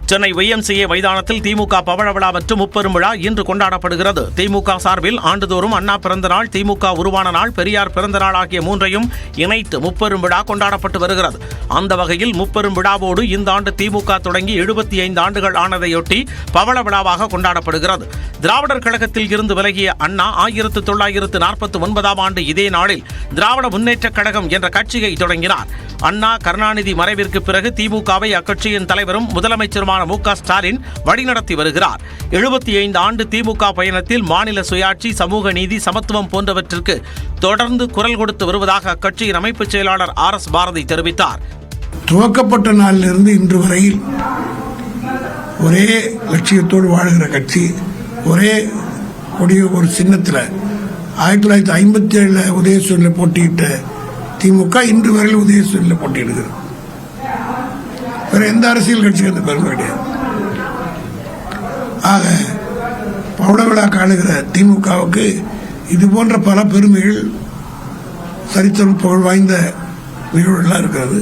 Chennai YMCA மைதானத்தில் திமுக பவள விழா மற்றும் முப்பெரும் விழா இன்று கொண்டாடப்படுகிறது. திமுக சார்பில் ஆண்டுதோறும் அண்ணா பிறந்த நாள், திமுக உருவான நாள், பெரியார் பிறந்த நாள் ஆகிய மூன்றையும் இணைத்து முப்பெரும் விழா கொண்டாடப்பட்டு வருகிறது. அந்த வகையில் முப்பெரும் விழாவோடு இந்த ஆண்டு திமுக தொடங்கி 75 ஆண்டுகள் ஆனதையொட்டி பவள விழாவாக கொண்டாடப்படுகிறது. திராவிடர் கழகத்தில் இருந்து விலகிய அண்ணா 1949ஆம் ஆண்டு இதே நாளில் திராவிட முன்னேற்றக் கழகம் என்ற கட்சியை தொடங்கினார். அண்ணா கருணாநிதி மறைவிற்கு பிறகு திமுகவை அக்கட்சியின் தலைவரும் முதலமைச்சருமான மு.க. ஸ்டாலின் வழிநடத்தி வருகிறார். 75 ஆண்டு திமுக பயணத்தில் மாநில சுயாட்சி, சமூக நீதி, சமத்துவம் போன்றவற்றிற்கு தொடர்ந்து குரல் கொடுத்து வருவதாக அக்கட்சியின் அமைப்பு செயலாளர் RS பாரதி தெரிவித்தார். துவக்கப்பட்ட நாளிலிருந்து இன்று வரையில் ஒரே லட்சியத்தோடு வாழ்கிற கட்சி, ஒரே கொடிய ஒரு சின்னத்தில் 1957 உதயசூரில் போட்டியிட்ட திமுக இன்று வரையில் உதயசூரில் போட்டியிடுகிறது. வேற எந்த அரசியல் கட்சிக்கு அந்த பெருமை கிடையாது. ஆக பவள விழா காணுகிற திமுகவுக்கு இது போன்ற பல பெருமைகள், சரித்திரம் புகழ் வாய்ந்த நிகழ்வுகளாக இருக்கிறது.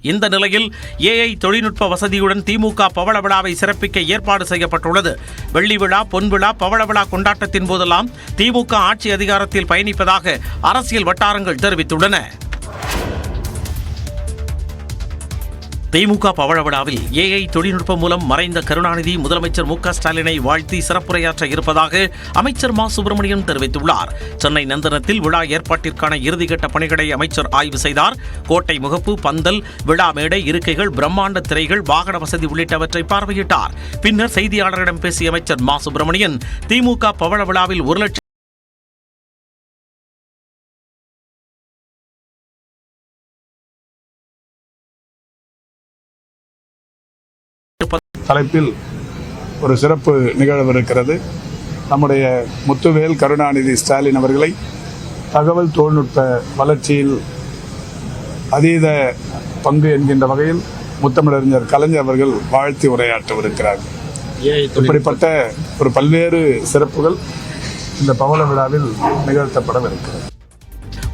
இந்த நிலையில் AI தொழில்நுட்ப வசதியுடன் திமுக பவள விழாவை சிறப்பிக்க ஏற்பாடு செய்யப்பட்டுள்ளது. வெள்ளி விழா, பொன் விழா, பவள விழா கொண்டாட்டத்தின் போதெல்லாம் திமுக ஆட்சி அதிகாரத்தில் பயணிப்பதாக அரசியல் வட்டாரங்கள் தெரிவித்துள்ளன. திமுக பவள விழாவில் AI தொழில்நுட்பம் மூலம் மறைந்த கருணாநிதி முதலமைச்சர் மு.க. ஸ்டாலினை வாழ்த்தி சிறப்புரையாற்ற இருப்பதாக அமைச்சர் மா. சுப்பிரமணியன் தெரிவித்துள்ளார். சென்னை நந்தனத்தில் விழா ஏற்பாட்டிற்கான இறுதிக்கட்ட பணிகளை அமைச்சர் ஆய்வு செய்தார். கோட்டை முகப்பு, பந்தல், விழா மேடை, இருக்கைகள், பிரம்மாண்ட திரைகள், வாகன வசதி உள்ளிட்டவற்றை பார்வையிட்டார். பின்னர் செய்தியாளர்களிடம் பேசிய அமைச்சர் மா. சுப்பிரமணியன் திமுக பவள விழாவில் 1 லட்சம் தலைப்பில் ஒரு சிறப்பு நிகழவிருக்கிறது. நம்முடைய முத்துவேல் கருணாநிதி ஸ்டாலின் அவர்களை தகவல் தொழில்நுட்ப வளர்ச்சியில் அதீத பங்கு என்கின்ற வகையில் முத்தமிழறிஞர் கலைஞர் அவர்கள் வாழ்த்தி உரையாற்றவிருக்கிறார். இப்படிப்பட்ட ஒரு பல்வேறு சிறப்புகள் இந்த பவள விழாவில் நிகழ்த்தப்படவிருக்கிறது.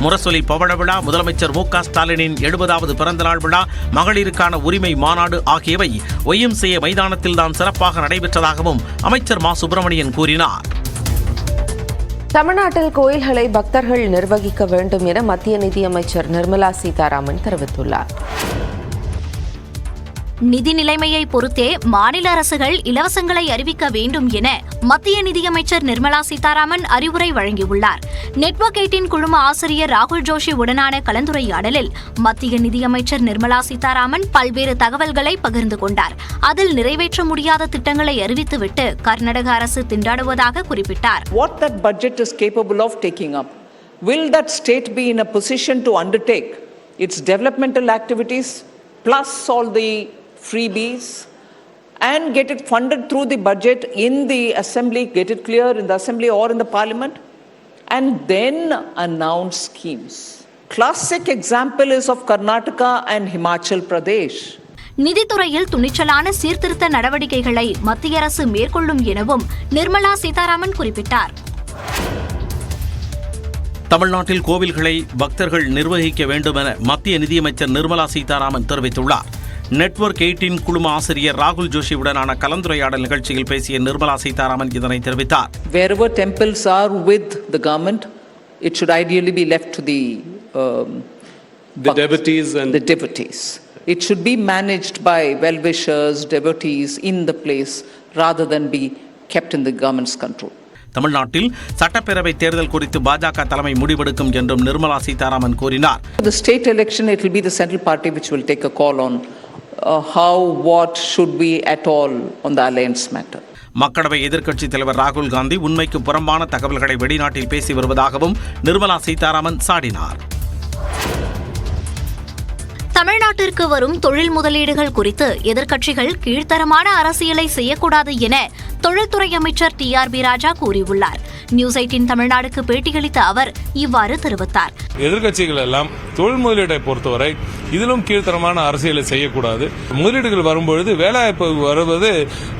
முரசொலி பவள விழா, முதலமைச்சர் மு.க. ஸ்டாலினின் 70வது பிறந்தநாள் விழா, மகளிருக்கான உரிமை மாநாடு ஆகியவை YMCA மைதானத்தில்தான் சிறப்பாக நடைபெற்றதாகவும் அமைச்சர் மா. சுப்பிரமணியன் கூறினார். தமிழ்நாட்டில் கோயில்களை பக்தர்கள் நிர்வகிக்க வேண்டும் என மத்திய நிதியமைச்சர் நிர்மலா சீதாராமன் தெரிவித்துள்ளார். நிதி நிலைமையை பொறுத்தே மாநில அரசுகள் இலவசங்களை அறிவிக்க வேண்டும் என மத்திய நிதியமைச்சர் நிர்மலா சீதாராமன் அறிவுரை வழங்கியுள்ளார். நெட்வொர்க் 18 குழும ஆசிரியர் ராகுல் ஜோஷி உடனான கலந்துரையாடலில் மத்திய நிதியமைச்சர் நிர்மலா சீதாராமன் பல்வேறு தகவல்களை பகிர்ந்து கொண்டார். அதில் நிறைவேற்ற முடியாத திட்டங்களை அறிவித்துவிட்டு கர்நாடக அரசு திண்டாடுவதாக குறிப்பிட்டார். What that budget is capable of taking up? Will that state be in a position to undertake its developmental activities plus all the freebies and get it funded through the budget in the assembly, get it clear in the assembly or in the parliament, and then announce schemes? Classic example is of Karnataka and Himachal Pradesh. நிதித்துறையில் துணிச்சலான சீர்திருத்த நடவடிக்கைகளை மத்திய அரசு மேற்கொள்ளும் எனவும் நிர்மலா சீதாராமன் குறிப்பிட்டார். தமிழ்நாட்டில் கோவில்களை பக்தர்கள் நிர்வகிக்க வேண்டும் என மத்திய நிதியமைச்சர் நிர்மலா சீதாராமன் தெரிவித்துள்ளார். நெட்வொர்க் 18 குழும ஆசிரியர் ராகுல் ஜோஷியுடனான கலந்துரையாடல் நிகழ்ச்சியில் பேசிய நிர்மலா சீதாராமன் இதனை தெரிவித்தார். Wherever temples are with the government, it should ideally be left to the devotees and the devotees. It should be managed by well-wishers, devotees in the place rather than be kept in the government's control. தமிழ்நாட்டில் சட்டப்பேரவை தேர்தல் குறித்து பாஜக தலைமை முடிவெடுக்கும் என்றும் நிர்மலா சீதாராமன் கூறினார். The state election, it will be the central party which will take a call on how, what should be at all on the alliance matter. மக்களவை எதிர்க்கட்சித் தலைவர் ராகுல் காந்தி உண்மைக்கு புறம்பான தகவல்களை வெளிநாட்டில் பேசி வருவதாகவும் நிர்மலா சீதாராமன் சாடினார். தமிழ்நாட்டிற்கு வரும் தொழில் முதலீடுகள் குறித்து எதிர்க்கட்சிகள் கீழ்த்தரமான அரசியலை செய்யக்கூடாது என தொழில்துறை அமைச்சர் TRB ராஜா கூறியுள்ளார். நியூஸ் 18 தமிழ்நாடுக்கு பேட்டியளித்த அவர் இவ்வாறு தெரிவித்தார். எதிர்க்கட்சிகள் எல்லாம் தொழில் முதலீட்டை பொறுத்தவரை இதிலும் கீழ்த்தரமான அரசியலை செய்யக்கூடாது. முதலீடுகள் வரும்பொழுது வேலைவாய்ப்பு வருவது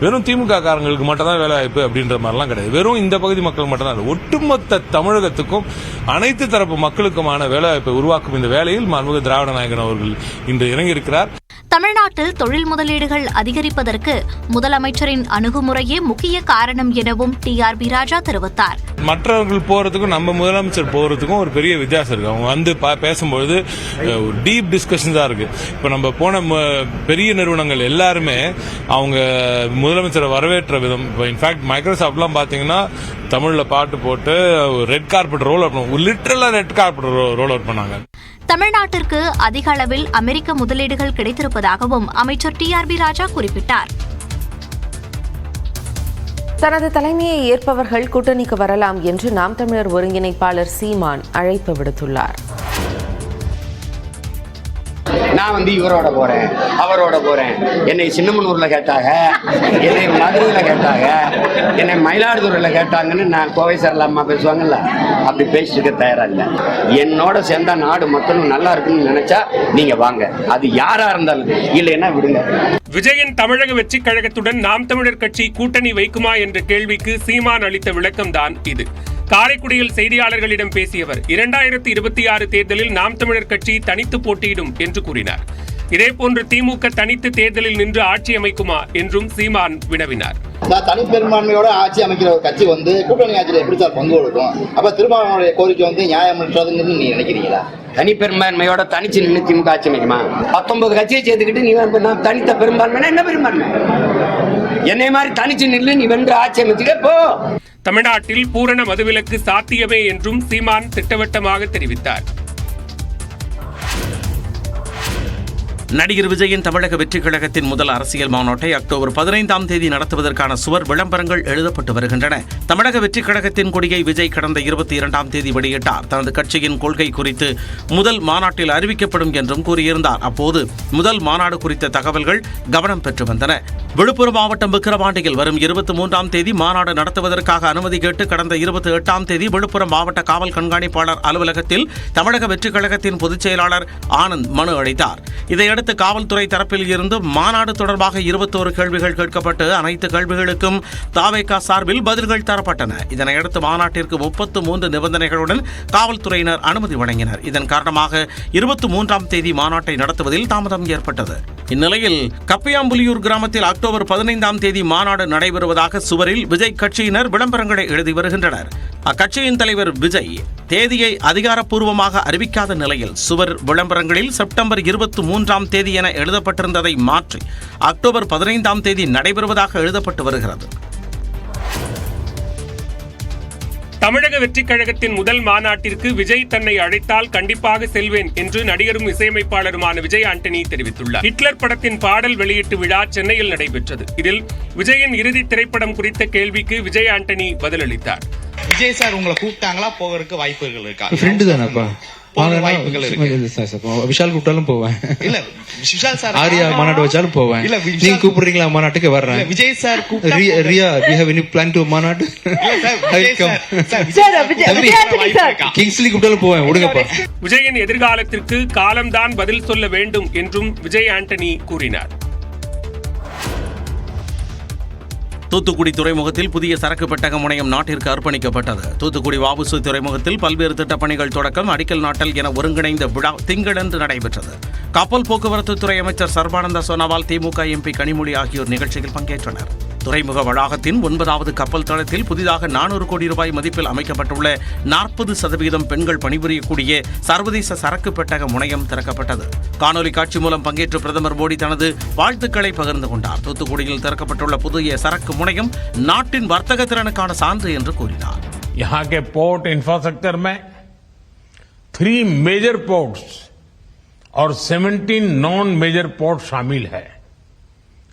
வெறும் திமுக காரங்களுக்கு மட்டும்தான் வேலைவாய்ப்பு அப்படின்ற மாதிரிலாம் கிடையாது. வெறும் இந்த பகுதி மக்கள் மட்டும்தான், ஒட்டுமொத்த தமிழகத்துக்கும் அனைத்து தரப்பு மக்களுக்குமான வேலைவாய்ப்பை உருவாக்கும் இந்த வேலையில் மாண்புமிகு திராவிட நாயகன் அவர்கள் இன்று இறங்கியிருக்கிறார். தமிழ்நாட்டில் தொழில் முதலீடுகள் அதிகரிப்பதற்கு முதலமைச்சரின் அணுகுமுறையே முக்கிய காரணம் எனவும் டிஆர்பி ராஜா தெரிவித்தார். மற்றவர்கள் போறதுக்கும் நம்ம முதலமைச்சர் போறதுக்கும் ஒரு பெரிய வித்தியாசம் இருக்கு. அவங்க வந்து பேசும்பொழுது டீப் டிஸ்கஷன் தான் இருக்கு. இப்ப நம்ம போன பெரிய நிறுவனங்கள் எல்லாருமே அவங்க முதலமைச்சரை வரவேற்ற விதம், இன்ஃபேக்ட் மைக்ரோசாப்ட்லாம் பாத்தீங்கன்னா தமிழ்ல பாட்டு போட்டு ரெட் கார்பெட் ரோல் அவுட் பண்ணுவோம், லிட்டரலா ரெட் கார்பெட் ரோல் அவுட் பண்ணாங்க. தமிழ்நாட்டிற்கு அதிக அளவில் அமெரிக்க முதலீடுகள் கிடைத்திருப்பதாகவும் அமைச்சர் டிஆர்பி ராஜா குறிப்பிட்டார். தனது தலைமையை ஏற்பவர்கள் கூட்டணிக்கு வரலாம் என்று நாம் தமிழர் ஒருங்கிணைப்பாளர் சீமான் அழைப்பு விடுத்துள்ளார். நான் வந்து இவரோட போறேன், அவரோட போறேன், என்னை சின்னமனூர்ல கேட்டாங்க, என்னை மதுரையில கேட்டாங்க, என்னை மயிலாடுதுறையில கேட்டாங்கன்னு நான் கோவை சரளம்மா பேசுவாங்கல்ல, அப்படி பேசிட்டு தயாரா இல்லை. என்னோட சேர்ந்தா நாடு மக்களும் நல்லா இருக்குன்னு நினைச்சா நீங்க வாங்க, அது யாரா இருந்தாலும், இல்லைன்னா விடுங்க. விஜயன் தமிழக வெற்றி கழகத்துடன் நாம் தமிழர் கட்சி கூட்டணி வைக்குமா என்ற கேள்விக்கு சீமான் அளித்த விளக்கம்தான் இது. காரைக்குடியில் செய்தியாளர்களிடம் பேசியவர் 2026 தேர்தலில் நாம் தமிழர் கட்சி தனித்து போட்டியிடும் என்று கூறினார். இதேபோன்று திமுக தனித்து தேர்தலில் நின்று ஆட்சி அமைக்குமா என்றும் சீமான் வினவினார். தனிப்பெரும்பான்மையோட ஆட்சி அமைக்கிற ஒரு கட்சி வந்து கூட்டணி ஆட்சியில் எப்படி சார் பங்கு கொடுக்கும்? அப்ப திருமாவளவனுடைய கோரிக்கை வந்து நியாயமற்றதுன்னு நீங்க நினைக்கிறீங்களா? தனிப்பெரும்பான்மையோட தனிச்சு நின்று திமுக ஆட்சி அமைக்குமா? 19 கட்சியை சேர்த்துக்கிட்டு நீ தனித்த பெரும்பான்மைனா என்ன பெரும்பான்மை? என்னை மாதிரி தனிச்சு நின்று நீ வென்று ஆட்சி அமைச்சுக்க போ. தமிழ்நாட்டில் பூரண மதுவிலக்கு சாத்தியமே என்றும் சீமான் திட்டவட்டமாக தெரிவித்தார். நடிகர் விஜயின் தமிழக வெற்றிக் கழகத்தின் முதல் அரசியல் மாநாட்டை அக்டோபர் 15ஆம் தேதி நடத்துவதற்கான சுவர் விளம்பரங்கள் எழுதப்பட்டு வருகின்றன. தமிழக வெற்றிக் கழகத்தின் கொடியை விஜய் கடந்த 22ஆம் தேதி வெளியிட்டார். தனது கட்சியின் கொள்கை குறித்து முதல் மாநாட்டில் அறிவிக்கப்படும் என்றும் கூறியிருந்தார். அப்போது முதல் மாநாடு குறித்த தகவல்கள் கவனம் பெற்று வந்தன. விழுப்புரம் மாவட்டம் விக்கிரவாண்டியில் வரும் 23ஆம் தேதி மாநாடு நடத்துவதற்காக அனுமதி கேட்டு கடந்த 28ஆம் தேதி விழுப்புரம் மாவட்ட காவல் கண்காணிப்பாளர் அலுவலகத்தில் தமிழக வெற்றிக் கழகத்தின் பொதுச் செயலாளர் ஆனந்த் மனு அளித்தார். இதையடுத்து காவல்துறை தரப்பில் இருந்து மாநாடு தொடர்பாக 21 கேள்விகள் கேட்கப்பட்டு அனைத்து கேள்விகளுக்கும் தாவேகா சார்பில் பதில்கள் தரப்பட்டன. இதனையடுத்து மாநாட்டிற்கு 33 நிபந்தனைகளுடன் காவல்துறையினர் அனுமதி வழங்கினர். இதன் காரணமாக 23ஆம் தேதி மாநாட்டை நடத்துவதில் தாமதம் ஏற்பட்டது. இந்நிலையில் கப்பையாம்புலியூர் கிராமத்தில் அக்டோபர் 15ஆம் தேதி மாநாடு நடைபெறுவதாக சுவரில் விஜய் கட்சியினர் விளம்பரங்களை எழுதி வருகின்றனர். அக்கட்சியின் தலைவர் விஜய் தேதியை அதிகாரப்பூர்வமாக அறிவிக்காத நிலையில் சுவர் விளம்பரங்களில் செப்டம்பர் 23ஆம் தேதி என எழுதப்பட்டிருந்ததை மாற்றி அக்டோபர் 15ஆம் தேதி நடைபெறுவதாக எழுதப்பட்டு வருகிறது. தமிழக வெற்றிக் கழகத்தின் முதல் மாநாட்டிற்கு விஜய் தன்னை அழைத்தால் கண்டிப்பாக செல்வேன் என்று நடிகரும் இசையமைப்பாளருமான விஜய் ஆண்டனி தெரிவித்துள்ளார். ஹிட்லர் படத்தின் பாடல் வெளியீட்டு விழா சென்னையில் நடைபெற்றது. இதில் விஜயின் இறுதி திரைப்படம் குறித்த கேள்விக்கு விஜய் ஆண்டனி பதிலளித்தார். விஜய் சார் உங்களை கூப்பிட்டாங்களா? போகிறதுக்கு வாய்ப்புகள் இருக்கா? ஃப்ரெண்டு தானப்பா, விஷால் கூப்பிட்டாலும் போவேன். இல்ல விஷால் சார் ஆரியா மாநாடு வச்சாலும் போவேன். இல்ல நீங்க கூப்பிடுறீங்களா மாநாட்டுக்கு வர்றேன். விஜய் சார் ரியா we have any plan to மாநாடு? கிங்ஸ்லி கூப்பிட்டாலும் போவேன். விடுங்கப்பா. விஜயின் எதிர்காலத்திற்கு காலம்தான் பதில் சொல்ல வேண்டும் என்றும் விஜய் ஆண்டனி கூறினார். தூத்துக்குடி துறைமுகத்தில் புதிய சரக்கு பெட்டக முனையம் நாட்டிற்கு அர்ப்பணிக்கப்பட்டது. தூத்துக்குடி வஉசி துறைமுகத்தில் பல்வேறு திட்டப்பணிகள் தொடக்கம், அடிக்கல் நாட்டல் என ஒருங்கிணைந்த விழா திங்களன்று நடைபெற்றது. கப்பல் போக்குவரத்து துறை அமைச்சர் சர்பானந்த சோனோவால், திமுக எம்பி கனிமொழி ஆகியோர் நிகழ்ச்சியில் பங்கேற்றனர். துறைமுக வளாகத்தின் 9வது கப்பல் தளத்தில் புதிதாக 400 கோடி ரூபாய் மதிப்பில் அமைக்கப்பட்டுள்ள 40% பெண்கள் பணிபுரியக்கூடிய சர்வதேச சரக்கு பெட்டக முனையம் திறக்கப்பட்டது. காணொலி காட்சி மூலம் பங்கேற்ற பிரதமர் மோடி தனது வாழ்த்துக்களை பகிர்ந்து கொண்டார். தூத்துக்குடியில் திறக்கப்பட்டுள்ள புதிய சரக்கு முனையம் நாட்டின் வர்த்தக திறனுக்கான சான்று என்று கூறினார். यहाँ के पोर्ट इंफ्रास्ट्रक्चर में 3 मेजर पोर्ट्स और 17 नॉन मेजर पोर्ट शामिल है.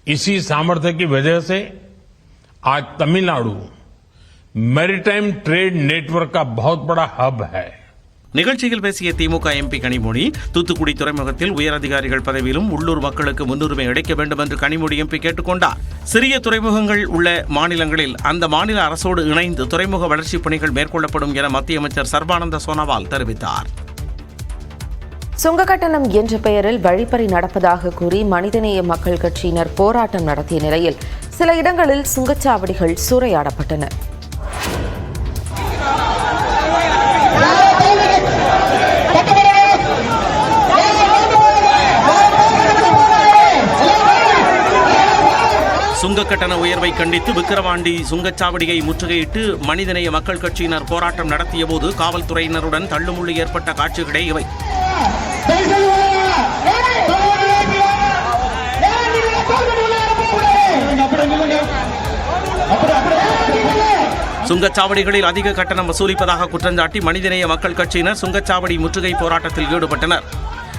इसी सामर्थ्य की वजह से आज तमिलनाडु मैरीटाइम ट्रेड नेटवर्क का बहुत बड़ा हब है. நிகழ்ச்சியில் பேசிய திமுக எம்பி கனிமொழி, தூத்துக்குடி துறைமுகத்தில் உயரதிகாரிகள் பதவியிலும் உள்ளூர் மக்களுக்கு முன்னுரிமை அளிக்க வேண்டும் என்று கனிமொழி எம்பி கேட்டுக்கொண்டார். சிறிய துறைமுகங்கள் உள்ள மாநிலங்களில் அந்த மாநில அரசோடு இணைந்து துறைமுக வளர்ச்சிப் பணிகள் மேற்கொள்ளப்படும் என மத்திய அமைச்சர் சர்பானந்த சோனோவால் தெரிவித்தார். சுங்க கட்டணம் என்ற பெயரில் வழிப்பறி நடப்பதாக கூறி மனிதநேய மக்கள் கட்சியினர் போராட்டம் நடத்திய நிலையில் சில இடங்களில் சுங்கச்சாவடிகள் சூறையாடப்பட்டன. சுங்க கட்டண உயர்வை கண்டித்து விக்கிரவாண்டி சுங்கச்சாவடியை முற்றுகையிட்டு மனிதநேய மக்கள் கட்சியினர் போராட்டம் நடத்திய போது காவல்துறையினருடன் தள்ளுமுள்ளு ஏற்பட்ட காட்சிகளே இவை. சுங்கச்சாவடிகளில் அதிக கட்டணம் வசூலிப்பதாக குற்றஞ்சாட்டி மனிதநேய மக்கள் கட்சியினர் சுங்கச்சாவடி முற்றுகை போராட்டத்தில் ஈடுபட்டனர்.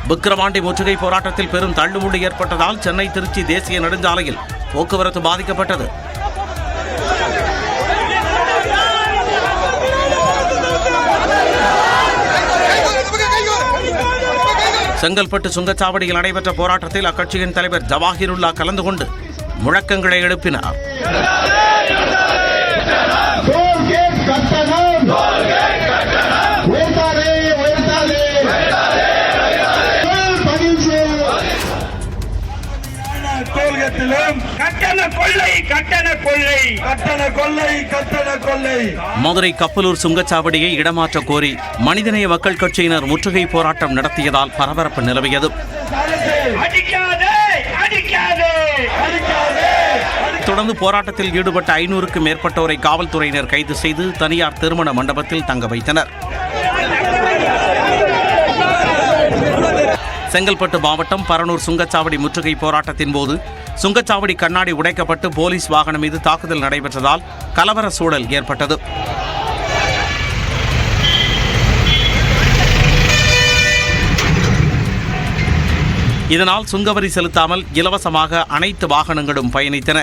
விக்கிரவாண்டி முற்றுகை போராட்டத்தில் பெரும் தள்ளுமுள்ளு ஏற்பட்டதால் சென்னை திருச்சி தேசிய நெடுஞ்சாலையில் போக்குவரத்து பாதிக்கப்பட்டது. செங்கல்பட்டு சுங்கச்சாவடியில் நடைபெற்ற போராட்டத்தில் அக்கட்சியின் தலைவர் ஜவாஹிருல்லா கலந்து கொண்டு முழக்கங்களை எழுப்பினார். மதுரை கப்பலூர் சுங்கச்சாவடியை இடமாற்ற கோரி மனிதநேய மக்கள் கட்சியினர் முற்றுகை போராட்டம் நடத்தியதால் பரபரப்பு நிலவியது. தொடர்ந்து போராட்டத்தில் ஈடுபட்ட 500க்கும் மேற்பட்டோரை காவல்துறையினர் கைது செய்து தனியார் திருமண மண்டபத்தில் தங்க வைத்தனர். செங்கல்பட்டு மாவட்டம் பரனூர் சுங்கச்சாவடி முற்றுகை போராட்டத்தின் போது சுங்கச்சாவடி கண்ணாடி உடைக்கப்பட்டு போலீஸ் வாகனம் மீது தாக்குதல் நடைபெற்றதால் கலவர சூழல் ஏற்பட்டது. இதனால் சுங்கவரி செலுத்தாமல் இலவசமாக அனைத்து வாகனங்களும் பயணித்தன.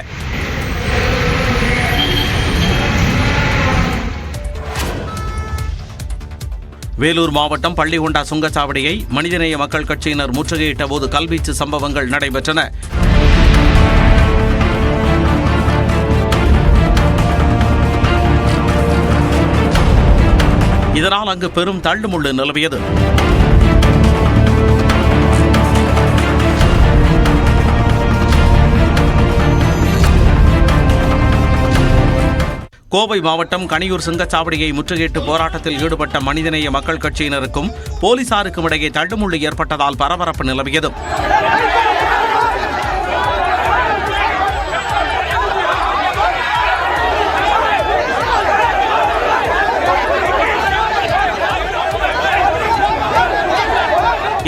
வேலூர் மாவட்டம் பள்ளிகொண்டா சுங்கச்சாவடியை மனிதநேய மக்கள் கட்சியினர் முற்றுகையிட்ட போது கல்வீச்சு சம்பவங்கள் நடைபெற்றன. இதனால் அங்கு பெரும் தள்ளுமுள்ளு நிலவியது. கோவை மாவட்டம் கனியூர் சுங்கச்சாவடியை முற்றுகையிட்டு போராட்டத்தில் ஈடுபட்ட மனிதநேய மக்கள் கட்சியினருக்கும் போலீசாருக்கும் இடையே தள்ளுமுள்ளு ஏற்பட்டதால் பரபரப்பு நிலவியது.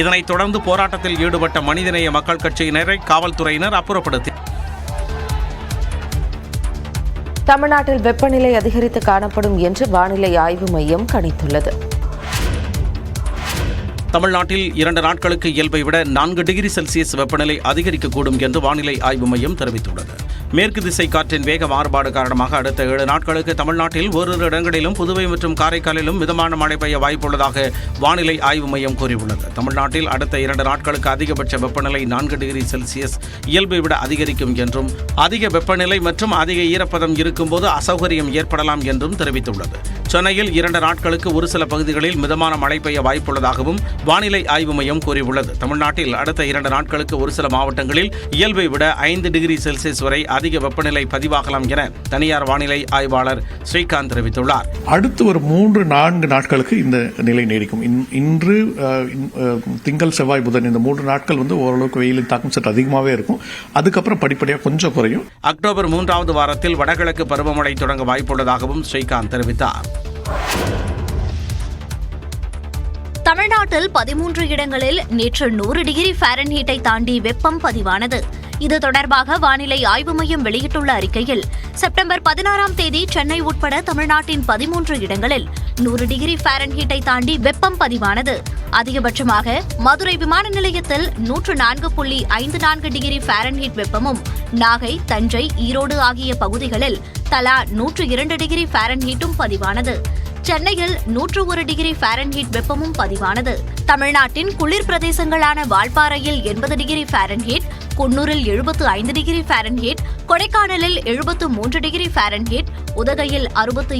இதனைத் தொடர்ந்து போராட்டத்தில் ஈடுபட்ட மனிதநேய மக்கள் கட்சியினரை காவல்துறையினர் அப்புறப்படுத்தி தமிழ்நாட்டில் வெப்பநிலை அதிகரித்து காணப்படும் என்று வானிலை ஆய்வு மையம் கணித்துள்ளது. தமிழ்நாட்டில் 2 நாட்களுக்கு இயல்பை விட 4 டிகிரி செல்சியஸ் வெப்பநிலை அதிகரிக்கக்கூடும் என்று வானிலை ஆய்வு மையம் தெரிவித்துள்ளது. மேற்கு திசை காற்றின் வேக மாறுபாடு காரணமாக அடுத்த 7 நாட்களுக்கு தமிழ்நாட்டில் ஓரிரு இடங்களிலும் புதுவை மற்றும் காரைக்காலிலும் மிதமான மழை பெய்ய வாய்ப்புள்ளதாக வானிலை ஆய்வு மையம் கூறியுள்ளது. தமிழ்நாட்டில் அடுத்த 2 நாட்களுக்கு அதிகபட்ச வெப்பநிலை 4 டிகிரி செல்சியஸ் இயல்பை விட அதிகரிக்கும் என்றும் அதிக வெப்பநிலை மற்றும் அதிக ஈரப்பதம் இருக்கும்போது அசௌகரியம் ஏற்படலாம் என்றும் தெரிவித்துள்ளது. சென்னையில் 2 நாட்களுக்கு ஒரு சில பகுதிகளில் மிதமான மழை பெய்ய வாய்ப்புள்ளதாகவும் வானிலை ஆய்வு மையம் கூறியுள்ளது. தமிழ்நாட்டில் அடுத்த 2 நாட்களுக்கு ஒரு சில மாவட்டங்களில் இயல்பை விட 5 டிகிரி செல்சியஸ் வரை அதிக வெப்பநிலை பதிவாகலாம் என தனியார் வானிலை ஆய்வாளர் ஸ்ரீகாந்த் தெரிவித்துள்ளார். அடுத்து ஒரு 3-4 நாட்களுக்கு இந்த நிலை நீடிக்கும். இன்று திங்கள் செவ்வாய் புதன் இந்த 3 நாட்கள் ஓரளவுக்கு வெயிலின் தாக்கம் சற்று அதிகமாகவே இருக்கும். அதுக்கப்புறம் படிப்படியாக கொஞ்சம் குறையும். அக்டோபர் 3வது வாரத்தில் வடகிழக்கு பருவமழை தொடங்க வாய்ப்புள்ளதாகவும் ஸ்ரீகாந்த் தெரிவித்தார். தமிழ்நாட்டில் 13 இடங்களில் நேற்று 100 டிகிரி ஃபாரன்ஹீட்டை தாண்டி வெப்பம் பதிவானது. இது தொடர்பாக வானிலை ஆய்வு மையம் வெளியிட்டுள்ள அறிக்கையில் செப்டம்பர் 16ஆம் தேதி சென்னை உட்பட தமிழ்நாட்டின் 13 இடங்களில் 100 டிகிரி ஃபாரன்ஹீட்டை தாண்டி வெப்பம் பதிவானது. அதிகபட்சமாக மதுரை விமான நிலையத்தில் 104.54 டிகிரி ஃபாரன்ஹீட் வெப்பமும், நாகை, தஞ்சை, ஈரோடு ஆகிய பகுதிகளில் தலா 102 டிகிரி ஃபாரன்ஹீட்டும் பதிவானது. சென்னையில் 101 டிகிரி ஃபாரன்ஹீட் வெப்பமும் பதிவானது. தமிழ்நாட்டின் குளிர் பிரதேசங்களான வால்பாறையில் 80 டிகிரி ஃபாரன்ஹீட், குன்னூரில் 75 டிகிரி ஃபாரன்ஹீட், கொடைக்கானலில் 73 டிகிரி ஃபாரன்ஹீட், உதகையில் 60